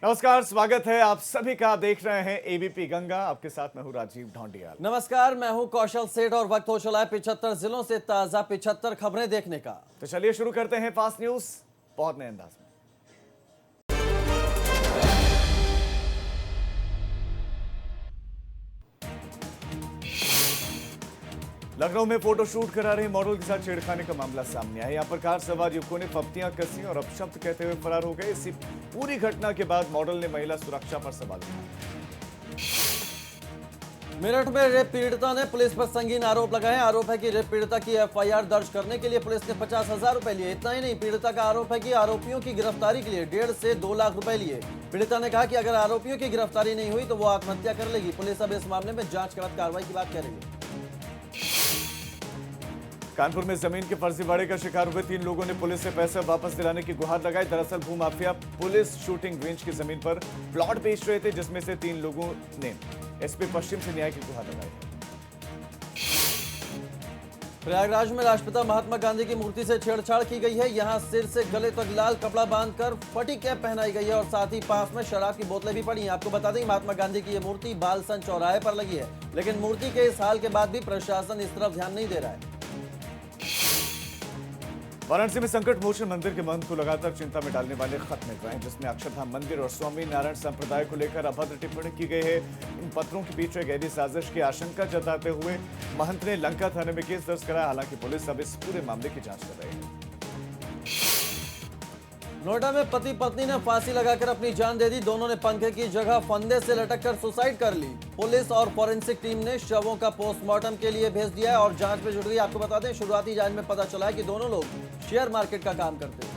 नमस्कार, स्वागत है आप सभी का। आप देख रहे हैं एबीपी गंगा। आपके साथ मैं हूं राजीव ढोंडियाल। नमस्कार, मैं हूं कौशल सेठ और वक्त हो चला है 75 जिलों से ताजा 75 खबरें देखने का। तो चलिए शुरू करते हैं फास्ट न्यूज बहुत नए अंदाज में। लखनऊ में फोटोशूट करा रही मॉडल के साथ छेड़खानी का मामला सामने आया। यहां पर कार सवार युवकों ने फप्तियां कसी और अपशब्द कहते हुए फरार हो गए। इसी पूरी घटना के बाद मॉडल ने महिला सुरक्षा पर सवाल उठाया। मेरठ में रेप पीड़िता ने पुलिस पर संगीन आरोप लगाए। आरोप है कि रेप पीड़िता की एफआईआर दर्ज करने के लिए पुलिस ने 50,000 रुपए लिए। इतना ही नहीं, पीड़िता का आरोप है कि आरोपियों की गिरफ्तारी के लिए 1.5 से 2 लाख रुपए लिए। पीड़िता ने कहा कि अगर आरोपियों की गिरफ्तारी नहीं हुई तो वो आत्महत्या कर लेगी। पुलिस अब इस मामले में जांच के बाद कार्रवाई की बात करेगी। कानपुर में जमीन के फर्जीवाड़े का शिकार हुए 3 लोगों ने पुलिस से पैसे वापस दिलाने की गुहार लगाई। दरअसल भूमाफिया पुलिस शूटिंग रेंज की जमीन पर प्लॉट बेच रहे थे, जिसमें से 3 लोगों ने एसपी पश्चिम से न्याय की गुहार लगाई। प्रयागराज में राष्ट्रपिता महात्मा गांधी की मूर्ति से छेड़छाड़ की गई है। यहां सिर से गले तक लाल कपड़ा बांधकर फटी कैप पहनाई गई है और साथ ही पास में शराब की बोतलें भी पड़ी हैं। आपको बता दें, महात्मा गांधी की यह मूर्ति बालसन चौराहे पर लगी है, लेकिन मूर्ति के इस हाल के बाद भी प्रशासन इस तरफ ध्यान नहीं दे रहा है। वाराणसी में संकट मोचन मंदिर के महंत को लगातार चिंता में डालने वाले खत मिल रहे हैं, जिसमें अक्षरधाम मंदिर और स्वामी नारायण संप्रदाय को लेकर अभद्र टिप्पणी की गई है। इन पत्रों के पीछे गहरी साजिश की आशंका जताते हुए महंत ने लंका थाने में केस दर्ज कराया। हालांकि पुलिस अब इस पूरे मामले की जांच कर रही है। नोएडा में पति पत्नी ने फांसी लगाकर अपनी जान दे दी। दोनों ने पंखे की जगह फंदे से लटककर सुसाइड कर ली। पुलिस और फॉरेंसिक टीम ने शवों का पोस्टमार्टम के लिए भेज दिया है और जांच में जुट गई। आपको बता दें, शुरुआती जांच में पता चला है कि दोनों लोग शेयर मार्केट का काम करते हैं।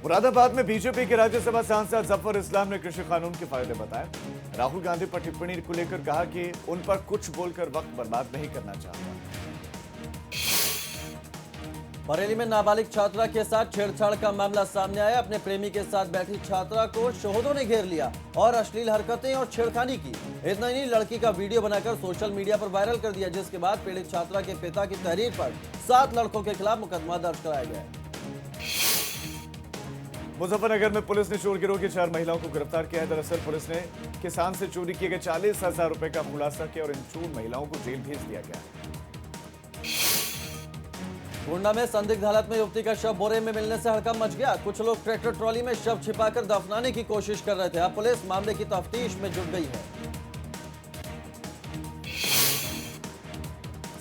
मुरादाबाद में बीजेपी के राज्यसभा सांसद जफर इस्लाम ने कृषि कानून के फायदे बताए। राहुल गांधी पर टिप्पणी को लेकर कहा कि उन पर कुछ बोलकर वक्त बर्बाद नहीं करना चाहता। बरेली में नाबालिग छात्रा के साथ छेड़छाड़ का मामला सामने आया। अपने प्रेमी के साथ बैठी छात्रा को शोहदों ने घेर लिया और अश्लील हरकतें और छेड़खानी की। इतना ही नहीं, लड़की का वीडियो बनाकर सोशल मीडिया पर वायरल कर दिया, जिसके बाद पीड़ित छात्रा के पिता की तहरीर पर 7 लड़कों के खिलाफ मुकदमा दर्ज कराया गया। मुजफ्फरनगर में पुलिस ने चोर गिरोह की 4 महिलाओं को गिरफ्तार किया है। दरअसल पुलिस ने किसान से चोरी किए गए 40,000 रुपए का खुलासा किया और इन 4 महिलाओं को जेल भेज दिया गया। गोंडा में संदिग्ध हालत में युवती का शव बोरे में मिलने से हड़कंप मच गया। कुछ लोग ट्रैक्टर ट्रॉली में शव छिपाकर दफनाने की कोशिश कर रहे थे। अब पुलिस मामले की तफ्तीश में जुट गई है।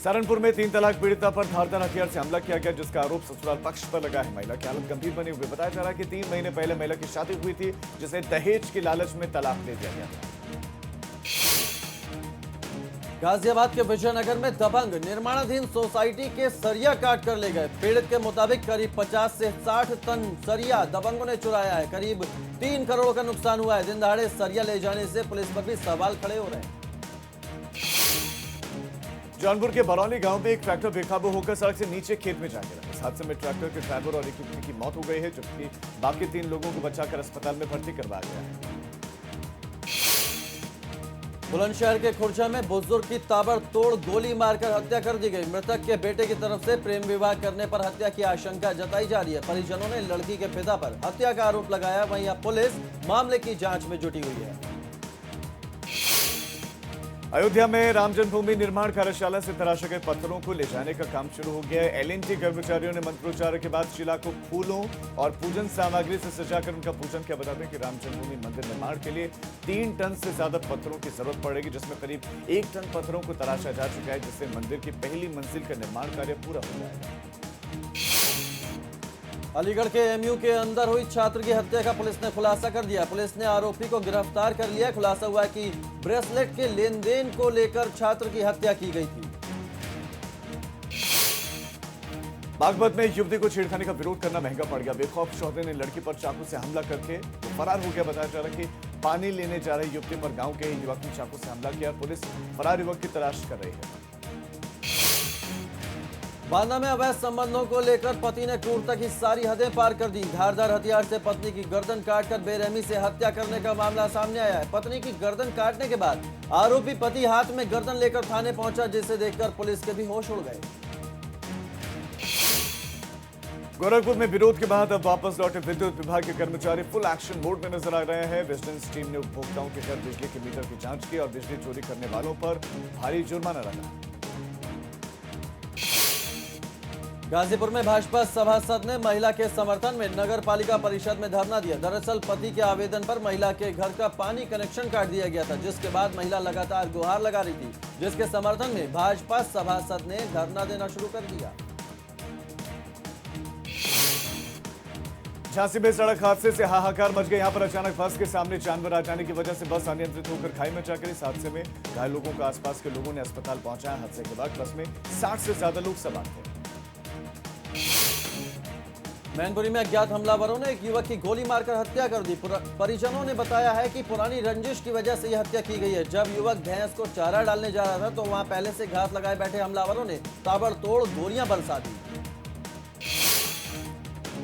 सहारनपुर में 3 तलाक पीड़िता पर धारदार हथियार से हमला किया गया, जिसका आरोप ससुराल पक्ष पर लगा है। महिला की हालत गंभीर बनी हुई। बताया जा रहा है कि 3 महीने पहले महिला की शादी हुई थी, जिसे दहेज के लालच में तलाक दे दिया गया था। गाजियाबाद के विजयनगर में दबंग निर्माणाधीन सोसाइटी के सरिया काट कर ले गए। पीड़ित के मुताबिक करीब 50 से 60 टन सरिया दबंगों ने चुराया है। करीब 3 करोड़ का नुकसान हुआ है। दिन दहाड़े सरिया ले जाने से पुलिस पर भी सवाल खड़े हो रहे हैं। जौनपुर के बरौली गांव में एक ट्रैक्टर बेकाबू होकर सड़क से नीचे खेत में जा गिरा। इस हादसे में ट्रैक्टर के ड्राइवर और एक की मौत हो गई है, जबकि बाकी 3 लोगों को बचाकर अस्पताल में भर्ती करवाया गया है। बुलंदशहर के खुर्जा में बुजुर्ग की ताबड़तोड़ गोली मारकर हत्या कर दी गई। मृतक के बेटे की तरफ से प्रेम विवाह करने पर हत्या की आशंका जताई जा रही है। परिजनों ने लड़की के पिता पर हत्या का आरोप लगाया। वहीं अब पुलिस मामले की जांच में जुटी हुई है। अयोध्या में राम जन्मभूमि निर्माण कार्यशाला से तराशे गए पत्थरों को ले जाने का काम शुरू हो गया है। एलएनटी कर्मचारियों ने मंत्रोच्चारण के बाद शिला को फूलों और पूजन सामग्री से सजाकर उनका पूजन किया। बता दें कि राम जन्मभूमि मंदिर निर्माण के लिए 3 टन से ज्यादा पत्थरों की जरूरत पड़ेगी, जिसमें करीब 1 टन पत्थरों को तराशा जा चुका है, जिससे मंदिर की पहली मंजिल का निर्माण कार्य पूरा हो जाएगा। अलीगढ़ के एमयू के अंदर हुई छात्र की हत्या का पुलिस ने खुलासा कर दिया। पुलिस ने आरोपी को गिरफ्तार कर लिया। खुलासा हुआ कि ब्रेसलेट के लेन देन को लेकर छात्र की हत्या की गई थी। बागपत में युवती को छेड़खानी का विरोध करना महंगा पड़ गया। बेखौफ शौहरे ने लड़की पर चाकू से हमला करके फरार हो गया। बताया जा रहा है कि पानी लेने जा रही युवती पर गांव के युवक ने चाकू से हमला किया। पुलिस फरार युवक की तलाश कर रही है। बांदा में अवैध संबंधों को लेकर पति ने क्रूरता की सारी हदें पार कर दी। धारदार हथियार से पत्नी की गर्दन काटकर बेरहमी से हत्या करने का मामला सामने आया है। पत्नी की गर्दन काटने के बाद आरोपी पति हाथ में गर्दन लेकर थाने पहुंचा, जिसे देखकर पुलिस के भी होश उड़ गए। गोरखपुर में विरोध के बाद अब वापस लौटे विद्युत विभाग के कर्मचारी फुल एक्शन मोड में नजर आ रहे हैं। विजिलेंस टीम ने उपभोक्ताओं के घर बिजली के मीटर की जांच की और बिजली चोरी करने वालों पर भारी जुर्माना लगा। गाजीपुर में भाजपा सभासद ने महिला के समर्थन में नगर पालिका परिषद में धरना दिया। दरअसल पति के आवेदन पर महिला के घर का पानी कनेक्शन काट दिया गया था, जिसके बाद महिला लगातार गुहार लगा रही थी, जिसके समर्थन में भाजपा सभासद ने धरना देना शुरू कर दिया। झांसी में सड़क हादसे से हाहाकार मच गया। यहां पर अचानक बस के सामने जानवर आ जाने की वजह से बस अनियंत्रित होकर खाई में जा गिरी। इस हादसे में घायल लोगों को आसपास के लोगों ने अस्पताल पहुंचाया। हादसे के बाद बस में 60 से ज्यादा लोग सवार थे। मैनपुरी में अज्ञात हमलावरों ने एक युवक की गोली मारकर हत्या कर दी। परिजनों ने बताया है कि पुरानी रंजिश की वजह से यह हत्या की गई है। जब युवक भैंस को चारा डालने जा रहा था तो वहां पहले से घात लगाए बैठे हमलावरों ने ताबड़तोड़ गोलियां बरसा दी।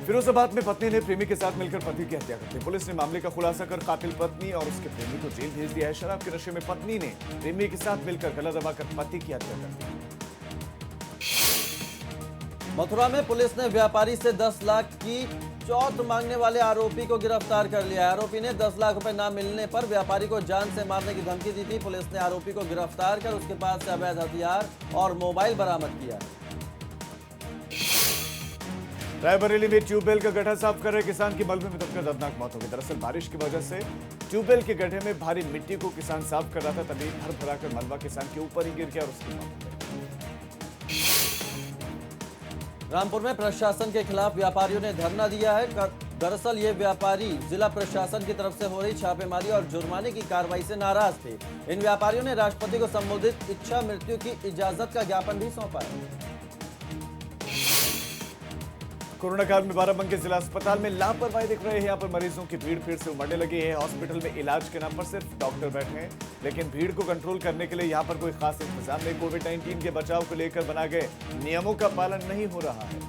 फिरोजाबाद में पत्नी ने प्रेमी के साथ मिलकर पति की हत्या कर दी। पुलिस ने मामले का खुलासा कर कातिल पत्नी और उसके प्रेमी को जेल भेज दिया है। शराब के नशे में पत्नी ने प्रेमी के साथ मिलकर गला दबाकर पति की हत्या कर दी। मथुरा में पुलिस ने व्यापारी से 10 लाख की चौथ मांगने वाले आरोपी को गिरफ्तार कर लिया है। आरोपी ने 10 लाख रुपए न मिलने पर व्यापारी को जान से मारने की धमकी दी थी। पुलिस ने आरोपी को गिरफ्तार कर उसके पास से अवैध हथियार और मोबाइल बरामद किया। रायबरेली में ट्यूबवेल का गड्ढा साफ कर रहे किसान की मलबे में दबकर दर्दनाक मौत हो गई। दरअसल बारिश की वजह से ट्यूबवेल के गड्ढे में भारी मिट्टी को किसान साफ कर रहा था, तभी भर भराकर मलबा किसान के ऊपर ही गिर गया और उसकी मौत हो गई। रामपुर में प्रशासन के खिलाफ व्यापारियों ने धरना दिया है। दरअसल ये व्यापारी जिला प्रशासन की तरफ से हो रही छापेमारी और जुर्माने की कार्रवाई से नाराज थे। इन व्यापारियों ने राष्ट्रपति को संबोधित इच्छा मृत्यु की इजाजत का ज्ञापन भी सौंपा है। कोरोना काल में बाराबंकी जिला अस्पताल में लापरवाही दिख रही है। यहाँ पर मरीजों की भीड़ फिर से उमड़ने लगी है। हॉस्पिटल में इलाज के नाम पर सिर्फ डॉक्टर बैठे हैं, लेकिन भीड़ को कंट्रोल करने के लिए यहाँ पर कोई खास इंतजाम नहीं। कोविड-19 के बचाव को लेकर बनाए गए नियमों का पालन नहीं हो रहा है।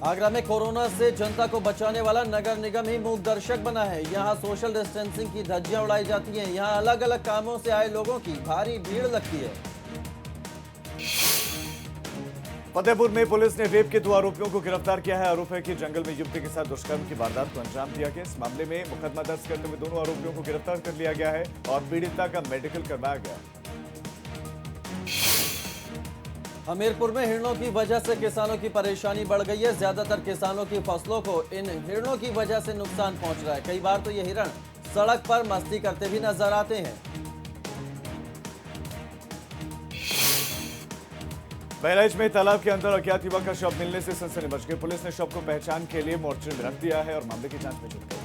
आगरा में कोरोना से जनता को बचाने वाला नगर निगम ही मूक दर्शक बना है। यहाँ सोशल डिस्टेंसिंग की धज्जियां उड़ाई जाती हैं। यहाँ अलग अलग कामों से आए लोगों की भारी भीड़ लगती है। फतेहपुर में पुलिस ने रेप के 2 आरोपियों को गिरफ्तार किया है। आरोप है कि जंगल में युवती के साथ दुष्कर्म की वारदात को अंजाम दिया गया। इस मामले में मुकदमा दर्ज करते हुए दोनों आरोपियों को गिरफ्तार कर लिया गया है और पीड़िता का मेडिकल करवाया गया। हमीरपुर में हिरणों की वजह से किसानों की परेशानी बढ़ गई है। ज्यादातर किसानों की फसलों को इन हिरणों की वजह से नुकसान पहुंच रहा है। कई बार तो ये हिरण सड़क पर मस्ती करते भी नजर आते हैं। बहराइच में तालाब के अंदर अज्ञात युवक का शव मिलने से सनसनी मच गई। पुलिस ने शव को पहचान के लिए मोर्चे में रख दिया है और मामले की जांच में जुट गई।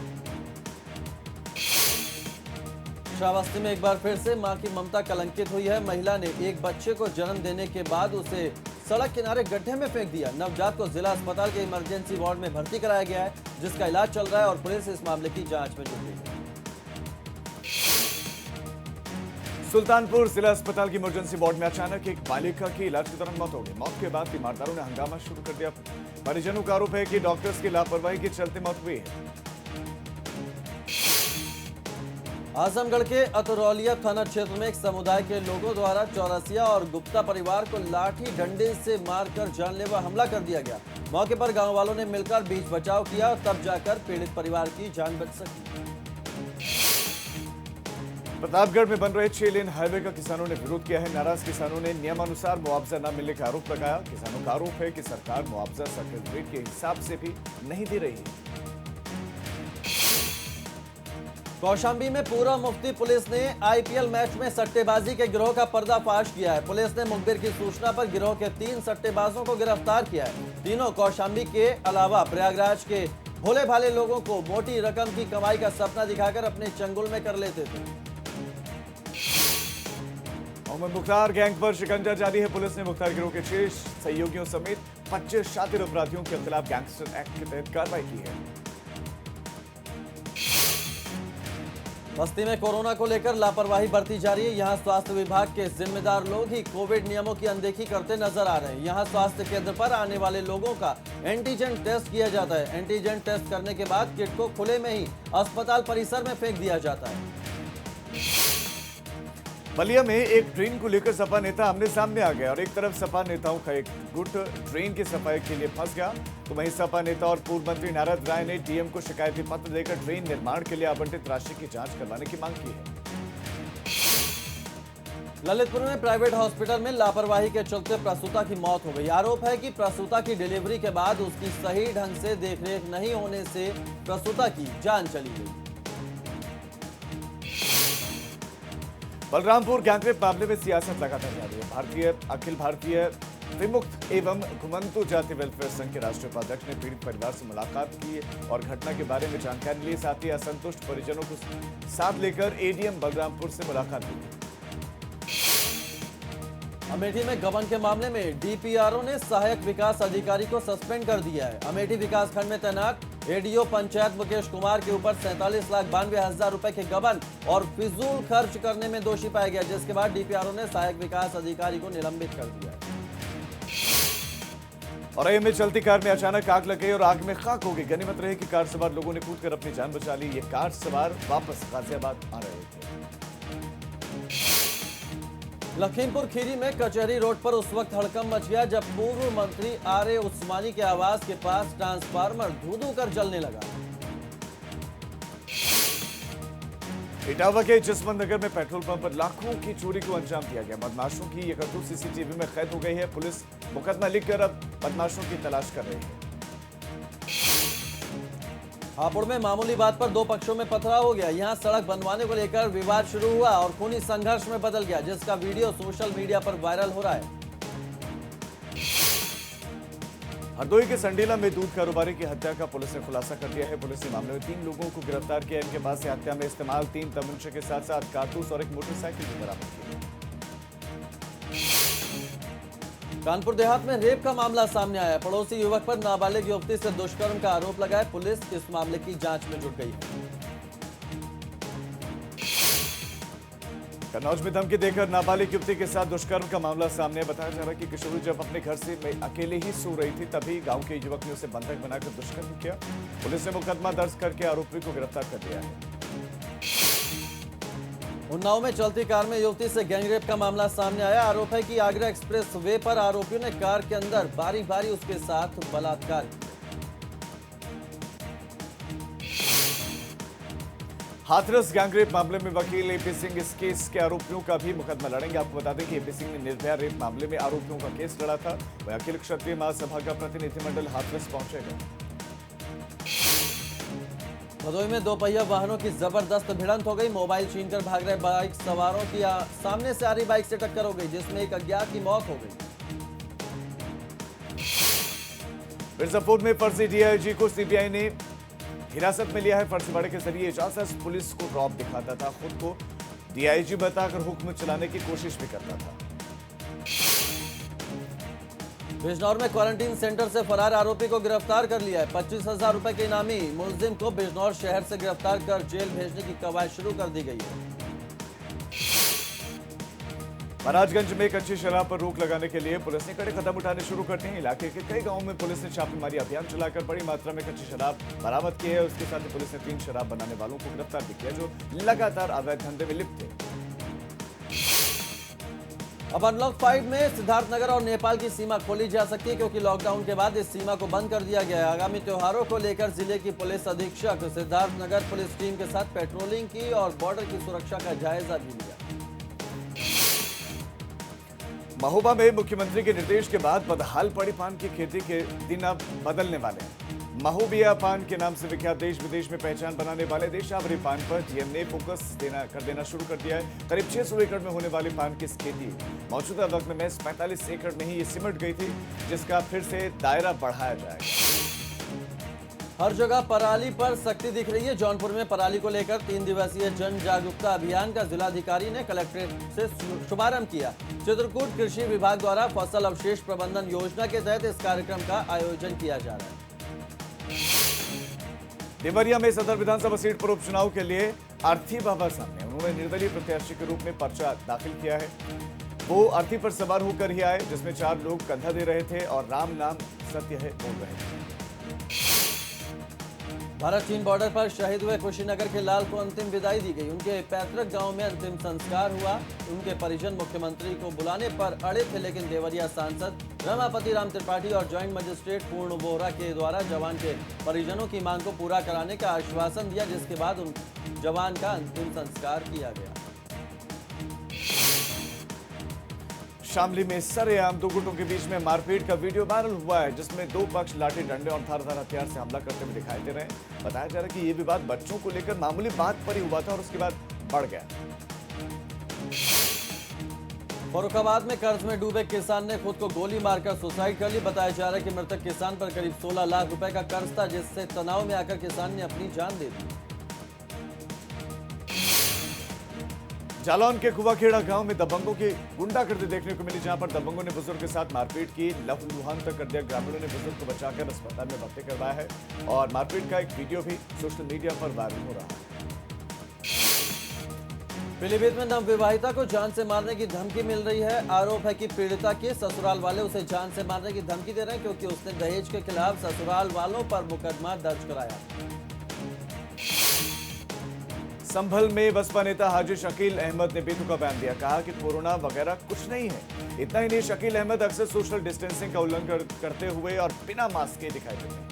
श्रावस्ती में एक बार फिर से मां की ममता कलंकित हुई है। महिला ने एक बच्चे को जन्म देने के बाद उसे सड़क किनारे गड्ढे में फेंक दिया। नवजात को जिला अस्पताल के इमरजेंसी वार्ड में भर्ती कराया गया है, जिसका इलाज चल रहा है और पुलिस इस मामले की जांच में जुट गई है। सुल्तानपुर जिला अस्पताल की इमरजेंसी वार्ड में अचानक एक बालिका की इलाज के दौरान मौत हो गई। मौत के बाद तीमारदारों ने हंगामा शुरू कर दिया। परिजनों का आरोप है कि डॉक्टर्स की लापरवाही के चलते मौत हुई है। आजमगढ़ के अतरौलिया थाना क्षेत्र में एक समुदाय के लोगों द्वारा चौरसिया और गुप्ता परिवार को लाठी डंडे से मारकर जानलेवा हमला कर दिया गया। मौके पर गांव वालों ने मिलकर बीच बचाव किया और तब जाकर पीड़ित परिवार की जान बच सकी। प्रतापगढ़ में बन रहे 6 लेन हाईवे का किसानों ने विरोध किया है। नाराज किसानों ने नियमानुसार मुआवजा न मिलने का आरोप लगाया। किसानों का आरोप है कि सरकार मुआवजा सर्किल रेट के हिसाब से भी नहीं दे रही है। कौशाम्बी में पूरा मुफ्ती पुलिस ने आईपीएल मैच में सट्टेबाजी के गिरोह का पर्दाफाश किया है। पुलिस ने मुखबिर की सूचना पर गिरोह के 3 सट्टेबाजों को गिरफ्तार किया है। तीनों कौशाम्बी के अलावा प्रयागराज के भोले भाले लोगों को मोटी रकम की कमाई का सपना दिखाकर अपने चंगुल में कर लेते थे। मोहम्मद मुख्तार गैंग पर शिकंजा जारी है। पुलिस ने मुख्तार गिरोह के 6 सहयोगियों समेत 25 शातिर अपराधियों के खिलाफ गैंगस्टर एक्ट के तहत कार्रवाई की है। बस्ती में कोरोना को लेकर लापरवाही बरती जा रही है। यहां स्वास्थ्य विभाग के जिम्मेदार लोग ही कोविड नियमों की अनदेखी करते नजर आ रहे हैं। यहां स्वास्थ्य केंद्र पर आने वाले लोगों का एंटीजन टेस्ट किया जाता है। एंटीजन टेस्ट करने के बाद किट को खुले में ही अस्पताल परिसर में फेंक दिया जाता है। बलिया में एक ट्रेन को लेकर सपा नेता आमने सामने आ गया और एक तरफ सपा नेताओं का एक गुट ट्रेन की सफाई के लिए फंस गया, तो वहीं सपा नेता और पूर्व मंत्री नारद राय ने डीएम को शिकायती पत्र देकर ट्रेन निर्माण के लिए आवंटित राशि की जांच करवाने की मांग की है। ललितपुर में प्राइवेट हॉस्पिटल में लापरवाही के चलते प्रसूता की मौत हो गई। आरोप है कि प्रसूता की डिलीवरी के बाद उसकी सही ढंग से देखरेख नहीं होने से प्रसूता की जान चली गई। बलरामपुर गैंगरेप मामले में सियासत लगातार जारी है। अखिल भारतीय विमुक्त एवं घुमंतु जाति वेलफेयर संघ के राष्ट्रीय उपाध्यक्ष ने पीड़ित परिवार से मुलाकात की और घटना के बारे में जानकारी ली। साथ ही असंतुष्ट परिजनों को साथ लेकर एडीएम बलरामपुर से मुलाकात की। अमेठी में गबन के मामले में डीपीआरओ ने सहायक विकास अधिकारी को सस्पेंड कर दिया है। अमेठी विकास खंड में तैनात एडीओ पंचायत मुकेश कुमार के ऊपर 47,92,000 रुपए के गबन और फिजूल खर्च करने में दोषी पाया गया, जिसके बाद डीपीआरओ ने सहायक विकास अधिकारी को निलंबित कर दिया है। औरैया में चलती कार में अचानक आग लग गई और आग में खाक हो गई। गनीमत रही कि कार सवार लोगों ने कूदकर अपनी जान बचा ली। ये कार सवार वापस गाजियाबाद आ रहे थे। लखीमपुर खीरी में कचहरी रोड पर उस वक्त हड़कंप मच गया जब पूर्व मंत्री आर ए उस्मानी के आवास के पास ट्रांसफार्मर धू-धू कर जलने लगा। इटावा के जसवंत नगर में पेट्रोल पंप पर लाखों की चोरी को अंजाम दिया गया। बदमाशों की ये करतूत सीसीटीवी में कैद हो गई है। पुलिस मुकदमा लिखकर अब बदमाशों की तलाश कर रही है। हापुड़ में मामूली बात पर दो पक्षों में पथराव हो गया। यहां सड़क बनवाने को लेकर विवाद शुरू हुआ और खूनी संघर्ष में बदल गया, जिसका वीडियो सोशल मीडिया पर वायरल हो रहा है। हरदोई के संडीला में दूध कारोबारी की हत्या का पुलिस ने खुलासा कर दिया है। पुलिस ने मामले में 3 लोगों को गिरफ्तार किया। इनके पास से हत्या में इस्तेमाल 3 तमंचे के साथ साथ कारतूस और एक मोटरसाइकिल भी बरामद की। कानपुर देहात में रेप का मामला सामने आया। पड़ोसी युवक पर नाबालिग युवती से दुष्कर्म का आरोप लगा है। पुलिस इस मामले की जांच में जुट गई है। कन्नौज में धमकी देकर नाबालिग युवती के साथ दुष्कर्म का मामला सामने बताया जा रहा है कि किशोरी जब अपने घर से अकेले ही सो रही थी, तभी गांव के युवक ने उसे बंधक बनाकर दुष्कर्म किया। पुलिस ने मुकदमा दर्ज करके आरोपी को गिरफ्तार कर लिया है। उन्नाव में चलती कार में युवती से गैंगरेप का मामला सामने आया। आरोप है कि आगरा एक्सप्रेस वे पर आरोपियों ने कार के अंदर बारी बारी उसके साथ बलात्कार किया। हाथरस गैंगरेप मामले में वकील एपी सिंह इस केस के आरोपियों का भी मुकदमा लड़ेंगे। आपको बता दें कि एपी सिंह ने निर्भया रेप मामले में आरोपियों का केस लड़ा था। वह अखिल क्षत्रिय महासभा का प्रतिनिधिमंडल हाथरस पहुंचेगा। भदोई में 2 पहिया वाहनों की जबरदस्त भिड़ंत हो गई। मोबाइल छीनकर भाग रहे बाइक सवारों की सामने से आ रही बाइक से टक्कर हो गई, जिसमें एक अज्ञात की मौत हो गई। मिर्जापुर में फर्जी डीआईजी को सीबीआई ने हिरासत में लिया है। फर्जीवाड़े के जरिए एजाज पुलिस को रौब दिखाता था, खुद को डीआईजी बताकर हुक्म चलाने की कोशिश भी करता था। बिजनौर में क्वारंटीन सेंटर से फरार आरोपी को गिरफ्तार कर लिया है। 25,000 रुपए के इनामी मुलजिम को बिजनौर शहर से गिरफ्तार कर जेल भेजने की कवायद शुरू कर दी गई है। महाराजगंज में कच्ची शराब पर रोक लगाने के लिए पुलिस ने कड़े कदम उठाने शुरू कर दिए। इलाके के कई गांवों में पुलिस ने छापेमारी अभियान चलाकर बड़ी मात्रा में कच्ची शराब बरामद की है। उसके साथ ही पुलिस ने 3 शराब बनाने वालों को गिरफ्तार भी किया, जो लगातार अवैध धंधे में लिप्त थे। अब अनलॉक 5 में सिद्धार्थनगर और नेपाल की सीमा खोली जा सकती है, क्योंकि लॉकडाउन के बाद इस सीमा को बंद कर दिया गया है। आगामी त्योहारों को लेकर जिले की पुलिस अधीक्षक सिद्धार्थनगर पुलिस टीम के साथ पेट्रोलिंग की और बॉर्डर की सुरक्षा का जायजा भी लिया। महोबा में मुख्यमंत्री के निर्देश के बाद बदहाल पड़ी पान की खेती के दिन अब बदलने वाले हैं। महोबिया पान के नाम से विख्यात देश विदेश में पहचान बनाने वाले देशावरी पान पर डीएम ने फोकस देना शुरू कर दिया है। करीब 600 एकड़ में होने वाली पान की खेती मौजूदा वक्त में महज 45 एकड़ में ही ये सिमट गई थी, जिसका फिर से दायरा बढ़ाया जाएगा। हर जगह पराली पर सख्ती दिख रही है। जौनपुर में पराली को लेकर 3 दिवसीय जन जागरूकता अभियान का जिलाधिकारी ने कलेक्ट्रेट से शुभारंभ किया। चित्रकूट कृषि विभाग द्वारा फसल अवशेष प्रबंधन योजना के तहत इस कार्यक्रम का आयोजन किया जा रहा है। देवरिया में सदर विधानसभा सीट पर उपचुनाव के लिए अर्थी बाबा सामने उन्होंने निर्दलीय प्रत्याशी के रूप में पर्चा दाखिल किया है। वो अर्थी पर सवार होकर ही आए, जिसमें 4 लोग कंधा दे रहे थे और राम नाम सत्य है बोल रहे थे। भारत चीन बॉर्डर पर शहीद हुए कुशीनगर के लाल को अंतिम विदाई दी गई। उनके पैतृक गांव में अंतिम संस्कार हुआ। उनके परिजन मुख्यमंत्री को बुलाने पर अड़े थे, लेकिन देवरिया सांसद रमापति राम त्रिपाठी और ज्वाइंट मजिस्ट्रेट पूर्ण बोहरा के द्वारा जवान के परिजनों की मांग को पूरा कराने का आश्वासन दिया, जिसके बाद उन जवान का अंतिम संस्कार किया गया। शामली में सरेआम दो गुटों के बीच में मारपीट का वीडियो वायरल हुआ है, जिसमें दो पक्ष लाठी डंडे और धारदार हथियार से हमला करते हुए दिखाई दे रहे हैं। बताया जा रहा है कि ये विवाद बच्चों को लेकर मामूली बात पर ही हुआ था और उसके बाद बढ़ गया। फर्रुखाबाद में कर्ज में डूबे किसान ने खुद को गोली मारकर सुसाइड कर ली। बताया जा रहा है कि मृतक किसान पर करीब 16 लाख रुपए का कर्ज था, जिससे तनाव में आकर किसान ने अपनी जान दे दी। जालौन के कुआखेड़ा गांव में दबंगों की गुंडागर्दी देखने को मिली, जहां पर दबंगों ने बुजुर्ग के साथ मारपीट की, लहूलुहान तक कर दिया। ग्रामीणों ने बुजुर्ग को बचाकर अस्पताल में भर्ती करवाया है और मारपीट का एक वीडियो भी सोशल मीडिया पर वायरल हो रहा है। पीलीभीत में नवविवाहिता को जान से मारने की धमकी मिल रही है। आरोप है कि पीड़िता के ससुराल वाले उसे जान से मारने की धमकी दे रहे हैं, क्योंकि उसने दहेज के खिलाफ ससुराल वालों पर मुकदमा दर्ज कराया। संभल में बसपा नेता हाजी शकील अहमद ने बेतुका बयान दिया। कहा कि कोरोना वगैरह कुछ नहीं है। इतना ही नहीं, शकील अहमद अक्सर सोशल डिस्टेंसिंग का उल्लंघन करते हुए और बिना मास्क के दिखाई देते हैं।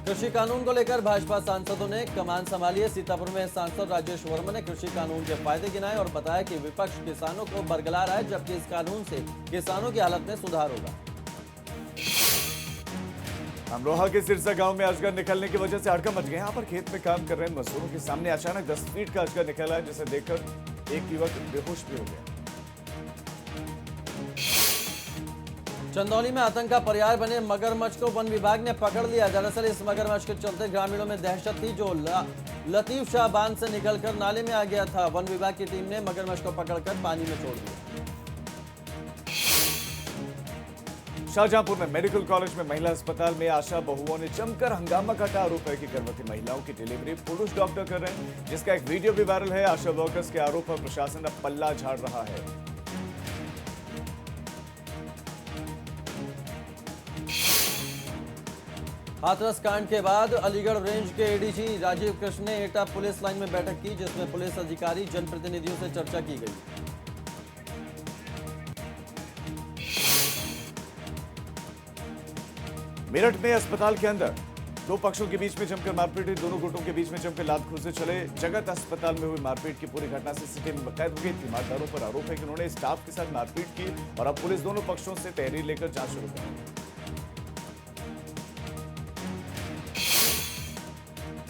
कृषि कानून को लेकर भाजपा सांसदों ने कमान संभाली है। सीतापुर में सांसद राजेश वर्मा ने कृषि कानून के फायदे गिनाए और बताया कि विपक्ष किसानों को बरगला रहा है, जबकि इस कानून से किसानों की हालत में सुधार होगा। अमरोहा के सिरसा गांव में अजगर निकलने की वजह से हड़कंप मच गया। यहाँ पर खेत में काम कर रहे मजदूरों के सामने अचानक 10 फीट का अजगर निकला है, जिसे देखकर एक युवक बेहोश भी हो गया। चंदौली में आतंक का पर्याय बने मगरमच्छ को वन विभाग ने पकड़ लिया। दरअसल इस मगरमच्छ के चलते ग्रामीणों में दहशत थी, जो लतीफ शाह बांध से निकलकर नाले में आ गया था। वन विभाग की टीम ने मगरमच्छ को पकड़कर पानी में छोड़ दिया। शाहजहांपुर में मेडिकल कॉलेज में महिला अस्पताल में आशा बहुओं ने जमकर हंगामा काटा। आरोप है कि गर्भवती महिलाओं की डिलीवरी पुरुष डॉक्टर कर रहे हैं, जिसका एक वीडियो भी वायरल है। आशा वर्कर्स के आरोप पर प्रशासन अब पल्ला झाड़ रहा है। हाथरस कांड के बाद अलीगढ़ रेंज के एडीजी राजीव कृष्ण ने एटा पुलिस लाइन में बैठक की, जिसमें पुलिस अधिकारी जनप्रतिनिधियों से चर्चा की गई। मेरठ में अस्पताल के अंदर दो पक्षों के बीच में जमकर मारपीट हुई। दोनों गुटों के बीच में जमकर लात घूंसे चले। जगत अस्पताल में हुई मारपीट की पूरी घटना सीसीटीवी में कैद हो गई। तीमारदारों पर आरोप है कि उन्होंने स्टाफ के साथ मारपीट की और अब पुलिस दोनों पक्षों से तहरीर लेकर जांच शुरू कर दी।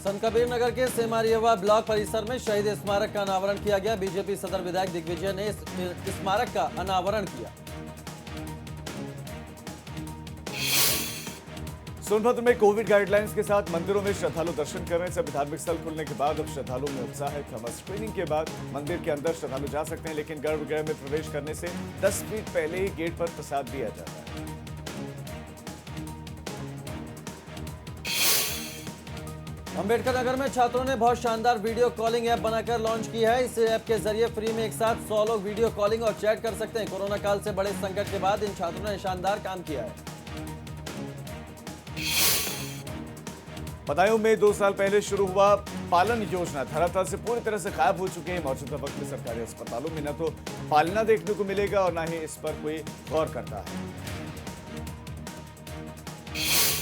संत कबीर नगर के सेमारियवा ब्लॉक परिसर में शहीद स्मारक का अनावरण किया गया। बीजेपी सदर विधायक दिग्विजय ने इस स्मारक का अनावरण किया। सोनभद्र में कोविड गाइडलाइंस के साथ मंदिरों में श्रद्धालु दर्शन कर रहे हैं। सभी धार्मिक स्थल खुलने के बाद अब श्रद्धालुओं में उत्साह है। थर्मल स्क्रीनिंग के बाद मंदिर के अंदर श्रद्धालु जा सकते हैं, लेकिन गर्भगृह में प्रवेश करने से 10 फीट पहले ही गेट पर प्रसाद दिया जाता है। अंबेडकर नगर में छात्रों ने बहुत शानदार वीडियो कॉलिंग ऐप बनाकर लॉन्च की है। इस ऐप के जरिए फ्री में एक साथ 100 लोग वीडियो कॉलिंग और चैट कर सकते हैं। कोरोना काल से बड़े संकट के बाद इन छात्रों ने शानदार काम किया है। बदायूं में 2 साल पहले शुरू हुआ पालन योजना धरातल से पूरी तरह से गायब हो चुके हैं। मौजूदा वक्त में सरकारी अस्पतालों में न तो पालना देखने को मिलेगा और न ही इस पर कोई गौर करता है।